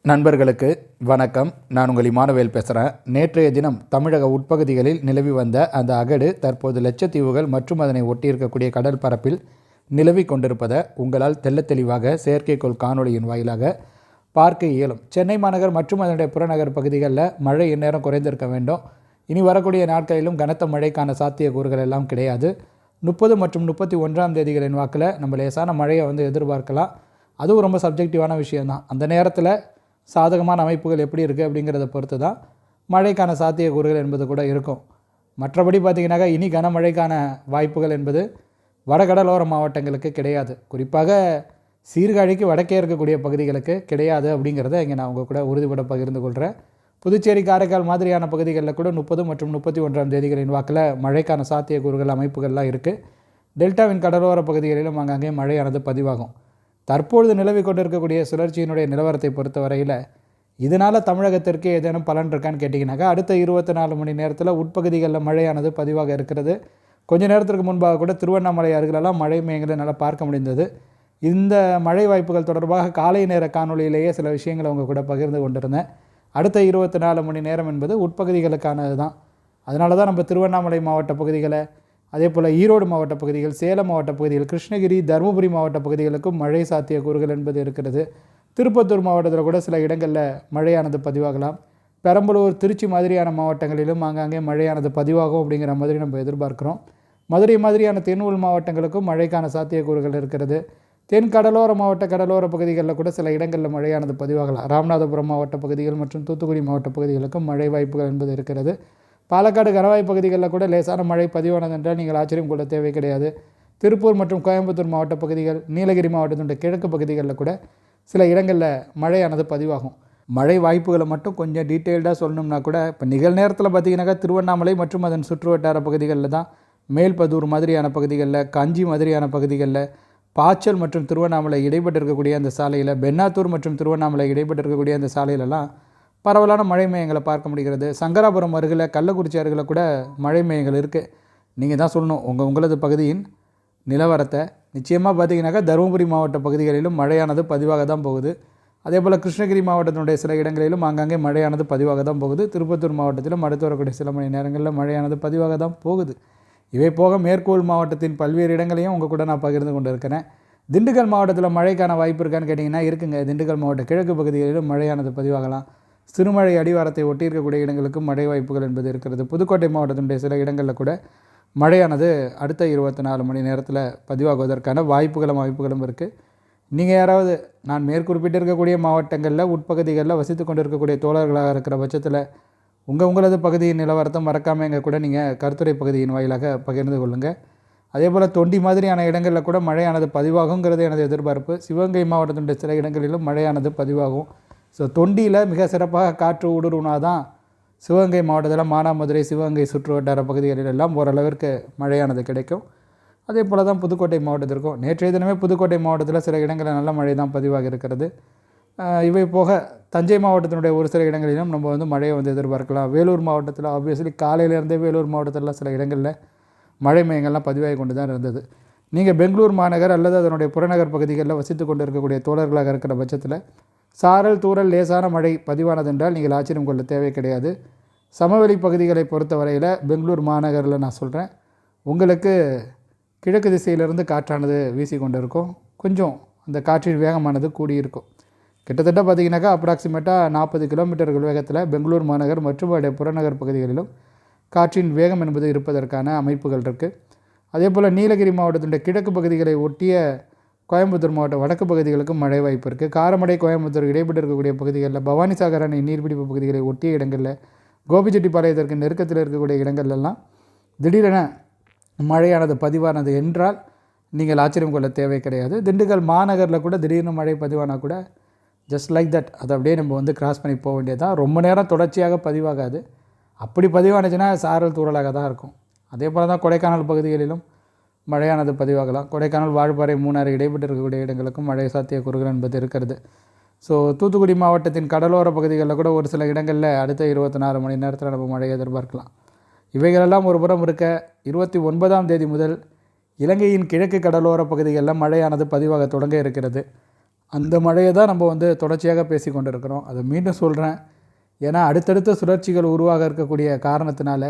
நண்பர்களுக்கு வணக்கம். நான் உங்கள் இமானுவேல் பேசுகிறேன். நேற்றைய தினம் தமிழக உட்பகுதிகளில் நிலவி வந்த அந்த அகடு தற்போது லட்சத்தீவுகள் மற்றும் அதனை ஒட்டியிருக்கக்கூடிய கடல் பரப்பில் நிலவி கொண்டிருப்பதை உங்களால் தெள்ள தெளிவாக செயற்கைக்கோள் காணொளியின் வாயிலாக பார்க்க இயலும். சென்னை மாநகர் மற்றும் அதனுடைய புறநகர் பகுதிகளில் மழை இந்நேரம் குறைந்திருக்க வேண்டும். இனி வரக்கூடிய நாட்களிலும் கனத்த மழைக்கான சாத்தியக்கூறுகள் எல்லாம் கிடையாது. 30 மற்றும் 31ஆம் தேதிகளின் வாக்கில் நம்ம லேசான மழையை எதிர்பார்க்கலாம். அதுவும் ரொம்ப சப்ஜெக்டிவான விஷயந்தான். அந்த நேரத்தில் சாதகமான அமைப்புகள் எப்படி இருக்குது அப்படிங்கிறத பொறுத்து தான் மழைக்கான சாத்தியக்கூறுகள் என்பது கூட இருக்கும். மற்றபடி பார்த்திங்கனாக்கா இனி கனமழைக்கான வாய்ப்புகள் என்பது வடகடலோர மாவட்டங்களுக்கு கிடையாது. குறிப்பாக சீர்காழிக்கு வடக்கே இருக்கக்கூடிய பகுதிகளுக்கு கிடையாது அப்படிங்கிறத இங்கே நான் உங்கள் கூட உறுதிப்பட பகிர்ந்து கொள்கிறேன். புதுச்சேரி, காரைக்கால் மாதிரியான பகுதிகளில் கூட 30 மற்றும் 31ஆம் தேதிகளின் வாக்கில் மழைக்கான சாத்தியக்கூறுகள் அமைப்புகள்லாம் இருக்குது. டெல்டாவின் கடலோர பகுதிகளிலும் அங்கங்கே மழையானது பதிவாகும். தற்பொழுது நிலவி கொண்டிருக்கக்கூடிய சுழற்சியினுடைய நிலவரத்தை பொறுத்த வரையில் இதனால் தமிழகத்திற்கு ஏதேனும் பலன் இருக்கான்னு கேட்டிங்கனாக்கா அடுத்த 24 மணி நேரத்தில் உட்பகுதிகளில் மழையானது பதிவாக இருக்கிறது. கொஞ்ச நேரத்திற்கு முன்பாக கூட திருவண்ணாமலை அருகிலெல்லாம் மழை மேகங்களை நல்லா பார்க்க முடிந்தது. இந்த மழை வாய்ப்புகள் தொடர்பாக காலை நேர காணொலியிலேயே சில விஷயங்களை அவங்க கூட பகிர்ந்து கொண்டிருந்தேன். அடுத்த 24 மணி நேரம் என்பது உட்பகுதிகளுக்கானது தான். அதனால தான் நம்ம திருவண்ணாமலை மாவட்ட பகுதிகளை, அதே போல் ஈரோடு மாவட்ட பகுதிகள், சேலம் மாவட்ட பகுதிகள், கிருஷ்ணகிரி, தருமபுரி மாவட்ட பகுதிகளுக்கும் மழை சாத்தியக்கூறுகள் என்பது இருக்கிறது. திருப்பத்தூர் மாவட்டத்தில் கூட சில இடங்களில் மழையானது பதிவாகலாம். பெரம்பலூர், திருச்சி மாதிரியான மாவட்டங்களிலும் ஆங்காங்கே மழையானது பதிவாகும் அப்படிங்கிற மாதிரி நம்ம எதிர்பார்க்குறோம். மதுரை மாதிரியான தென்உள் மாவட்டங்களுக்கும் மழைக்கான சாத்தியக்கூறுகள் இருக்கிறது. தென் கடலோர மாவட்ட கடலோர பகுதிகளில் கூட சில இடங்களில் மழையானது பதிவாகலாம். ராமநாதபுரம் மாவட்ட பகுதிகள் மற்றும் தூத்துக்குடி மாவட்ட பகுதிகளுக்கும் மழை வாய்ப்புகள் என்பது இருக்கிறது. பாலக்காடு, கணவாய் பகுதிகளில் கூட லேசான மழை பதிவானது என்றால் நீங்கள் ஆச்சரியம் கொள்ள தேவை கிடையாது. திருப்பூர் மற்றும் கோயம்புத்தூர் மாவட்ட பகுதிகள், நீலகிரி மாவட்டத்தினுடைய கிழக்கு பகுதிகளில் கூட சில இடங்களில் மழையானது பதிவாகும். மழை வாய்ப்புகளை மட்டும் கொஞ்சம் டீட்டெயில்டாக சொல்லணும்னா கூட இப்போ நிகழ்நேரத்தில் பார்த்திங்கனாக்கா திருவண்ணாமலை மற்றும் அதன் சுற்றுவட்டார பகுதிகளில் தான், மேல்பதூர் மாதிரியான பகுதிகளில், காஞ்சி மாதிரியான பகுதிகளில், பாச்சல் மற்றும் திருவண்ணாமலை இடைப்பட்டு இருக்கக்கூடிய அந்த சாலையில், பென்னாத்தூர் மற்றும் திருவண்ணாமலை இடைப்பட்டு இருக்கக்கூடிய அந்த சாலையிலலாம் பரவலான மழை மையங்களை பார்க்க முடிகிறது. சங்கராபுரம் அருகில், கள்ளக்குறிச்சி அருகில் கூட மழை மையங்கள் இருக்குது. நீங்கள் தான் சொல்லணும் உங்களது பகுதியின் நிலவரத்தை. நிச்சயமாக பார்த்திங்கனாக்கா தருமபுரி மாவட்ட பகுதிகளிலும் மழையானது பதிவாக தான் போகுது. அதே போல் கிருஷ்ணகிரி மாவட்டத்தினுடைய சில இடங்களிலும் ஆங்காங்கே மழையானது பதிவாக தான் போகுது. திருப்பத்தூர் மாவட்டத்திலும் அடுத்து வரக்கூடிய சில மணி நேரங்களில் மழையானது பதிவாக தான் போகுது. இவை போக மேற்கோள் மாவட்டத்தின் பல்வேறு இடங்களையும் உங்கள் கூட நான் பகிர்ந்து கொண்டு இருக்கிறேன். திண்டுக்கல் மாவட்டத்தில் மழைக்கான வாய்ப்பு இருக்கான்னு கேட்டிங்கன்னா இருக்குங்க. திண்டுக்கல் மாவட்ட கிழக்கு பகுதிகளிலும் மழையானது பதிவாகலாம். சிறுமழை அடிவாரத்தை ஒட்டியிருக்கக்கூடிய இடங்களுக்கும் மழை வாய்ப்புகள் என்பது இருக்கிறது. புதுக்கோட்டை மாவட்டத்தினுடைய சில இடங்களில் கூட மழையானது அடுத்த 24 மணி நேரத்தில் பதிவாகுவதற்கான வாய்ப்புகளும் இருக்குது. நீங்கள் யாராவது நான் மேற்குறிப்பிட்டிருக்கக்கூடிய மாவட்டங்களில் உட்பகுதிகளில் வசித்து கொண்டு இருக்கக்கூடிய தோழர்களாக இருக்கிற பட்சத்தில் உங்களது பகுதியின் நிலவரத்தை மறக்காமல் எங்கள் கூட நீங்கள் கருத்துரை பகுதியின் வாயிலாக பகிர்ந்து கொள்ளுங்கள். அதே போல் தொண்டி மாதிரியான இடங்களில் கூட மழையானது பதிவாகுங்கிறது எனது எதிர்பார்ப்பு. சிவகங்கை மாவட்டத்தினுடைய சில இடங்களிலும் மழையானது பதிவாகும். ஸோ தொண்டியில் மிக சிறப்பாக காற்று ஊடுருவினா தான் சிவகங்கை மாவட்டத்தில் மானாமதுரை, சிவகங்கை சுற்று வட்டார பகுதிகளிலெல்லாம் ஓரளவிற்கு மழையானது கிடைக்கும். அதே போல் தான் புதுக்கோட்டை மாவட்டத்திற்கும் நேற்றைய தினமே புதுக்கோட்டை மாவட்டத்தில் சில இடங்களில் நல்ல மழை தான் பதிவாக இருக்கிறது. இவை போக தஞ்சை மாவட்டத்தினுடைய ஒரு சில இடங்களிலும் நம்ம மழையை எதிர்பார்க்கலாம். வேலூர் மாவட்டத்தில் ஆப்வியஸ்லி காலையிலேருந்தே வேலூர் மாவட்டத்தில் சில இடங்களில் மழை மையங்கள்லாம் பதிவாகி கொண்டு தான் இருந்தது. நீங்கள் பெங்களூர் மாநகர் அல்லது அதனுடைய புறநகர் பகுதிகளில் வசித்து கொண்டு இருக்கக்கூடிய தோழர்களாக இருக்கிற பட்சத்தில் சாரல், தூறல், லேசான மழை பதிவானதென்றால் நீங்கள் ஆச்சரியம் கொள்ள தேவை கிடையாது. சமவெளி பகுதிகளை பொறுத்தவரையில் பெங்களூர் மாநகரில் நான் சொல்கிறேன், உங்களுக்கு கிழக்கு திசையிலிருந்து காற்றானது வீசி கொண்டு இருக்கும். கொஞ்சம் அந்த காற்றின் வேகமானது கூடியிருக்கும். கிட்டத்தட்ட பார்த்திங்கனாக்கா அப்ராக்சிமேட்டாக 40 கிலோமீட்டர்கள் வேகத்தில் பெங்களூர் மாநகர் மற்றும் அதோடைய புறநகர் பகுதிகளிலும் காற்றின் வேகம் என்பது இருப்பதற்கான அமைப்புகள் இருக்குது. அதே போல் நீலகிரி மாவட்டத்தினுடைய கிழக்கு பகுதிகளை ஒட்டிய கோயம்புத்தூர் மாவட்ட வடக்கு பகுதிகளுக்கும் மழை வாய்ப்பு இருக்குது. காரமடை, கோயம்புத்தூர் இடைப்பட்டு இருக்கக்கூடிய பகுதிகளில், பவானிசாகர் அணை நீர்பிடிப்பு பகுதிகளை ஒட்டிய இடங்களில், கோபிச்செட்டிப்பாளையத்திற்கு நெருக்கத்தில் இருக்கக்கூடிய இடங்கள்லாம் திடீரென மழையானது பதிவானது என்றால் நீங்கள் ஆச்சரியம் கொள்ள தேவை கிடையாது. திண்டுக்கல் மாநகரில் கூட திடீர்னு மழை பதிவானால் கூட ஜஸ்ட் லைக் தட் அதை அப்படியே நம்ம கிராஸ் பண்ணி போக வேண்டியதான். ரொம்ப நேரம் தொடர்ச்சியாக பதிவாகாது. அப்படி பதிவானுச்சுன்னா சாரல் தூறலாக தான் இருக்கும். அதே போல் தான் கொடைக்கானல் பகுதிகளிலும் மழையானது பதிவாகலாம். கொடைக்கானல், வால்பாறை, மூணாறு இடைப்பட்டு இருக்கக்கூடிய இடங்களுக்கும் மழை சாத்தியக்கூறுகள் என்பது இருக்கிறது. ஸோ தூத்துக்குடி மாவட்டத்தின் கடலோர பகுதிகளில் கூட ஒரு சில இடங்களில் அடுத்த 24 மணி நேரத்தில் நம்ம மழையை எதிர்பார்க்கலாம். இவைகளெல்லாம் ஒரு புறம் இருக்க 29ஆம் தேதி முதல் இலங்கையின் கிழக்கு கடலோர பகுதிகளில் மழையானது பதிவாக தொடங்க இருக்கிறது. அந்த மழையை தான் நம்ம வந்து தொடர்ச்சியாக பேசி கொண்டு இருக்கிறோம். அதை மீண்டும் சொல்கிறேன், ஏன்னா அடுத்தடுத்த சுழற்சிகள் உருவாக இருக்கக்கூடிய காரணத்தினால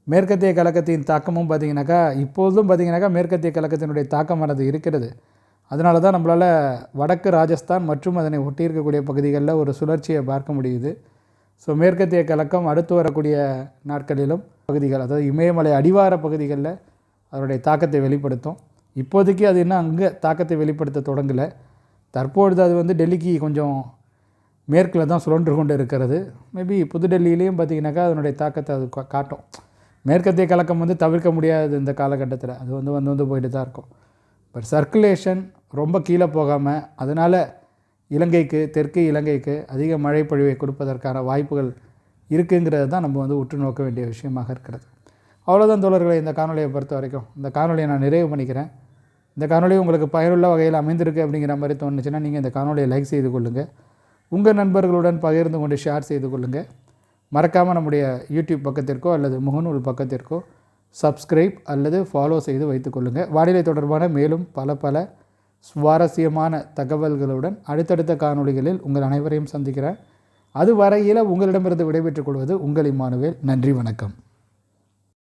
மேற்கத்திய கழகத்தின் தாக்கமும் பார்த்திங்கனாக்கா இப்போதும் பார்த்திங்கனாக்கா மேற்கத்திய கழகத்தினுடைய தாக்கமானது இருக்கிறது. அதனால தான் நம்மளால் வடக்கு ராஜஸ்தான் மற்றும் அதனை ஒட்டி இருக்கக்கூடிய பகுதிகளில் ஒரு சுழற்சியை பார்க்க முடியுது. ஸோ மேற்கத்திய கழகம் அடுத்து வரக்கூடிய நாட்களிலும் பகுதிகள், அதாவது இமயமலை அடிவார பகுதிகளில் அதனுடைய தாக்கத்தை வெளிப்படுத்தும். இப்போதைக்கு அது இன்னும் அங்கே தாக்கத்தை வெளிப்படுத்த தொடங்கலை. தற்பொழுது அது வந்து டெல்லிக்கு கொஞ்சம் மேற்கில் தான் சுழன்று கொண்டு இருக்கிறது. மேபி புதுடெல்லியிலையும் பார்த்திங்கனாக்கா அதனுடைய தாக்கத்தை அது காட்டும். மேற்கத்திய கழகம் வந்து தவிர்க்க முடியாது இந்த காலகட்டத்தில், அது வந்து போயிட்டு தான் இருக்கும். பட் சர்க்குலேஷன் ரொம்ப கீழே போகாமல், அதனால் இலங்கைக்கு, தெற்கு இலங்கைக்கு அதிக மழை பொழிவை கொடுப்பதற்கான வாய்ப்புகள் இருக்குங்கிறது தான் நம்ம வந்து உற்று நோக்க வேண்டிய விஷயமாக இருக்கிறது. அவ்வளோதான் தோழர்களை, இந்த காணொலியை பொறுத்த வரைக்கும். இந்த காணொலியை நான் நிறைவு பண்ணிக்கிறேன். இந்த காணொலி உங்களுக்கு பயனுள்ள வகையில் அமைந்திருக்கு அப்படிங்கிற மாதிரி தோணுச்சுன்னா நீங்கள் இந்த காணொலியை லைக் செய்து கொள்ளுங்கள். உங்கள் நண்பர்களுடன் பகிர்ந்து கொண்டு ஷேர் செய்து கொள்ளுங்கள். மறக்காமல் நம்முடைய யூடியூப் பக்கத்திற்கோ அல்லது முகநூல் பக்கத்திற்கோ சப்ஸ்கிரைப் அல்லது ஃபாலோ செய்து வைத்துக்கொள்ளுங்கள். வானிலை தொடர்பான மேலும் பல சுவாரஸ்யமான தகவல்களுடன் அடுத்தடுத்த காணொளிகளில் உங்கள் அனைவரையும் சந்திக்கிறேன். அதுவரையில் உங்களிடமிருந்து விடைபெற்றுக் கொள்வது உங்கள் இம்மானுவேல். நன்றி, வணக்கம்.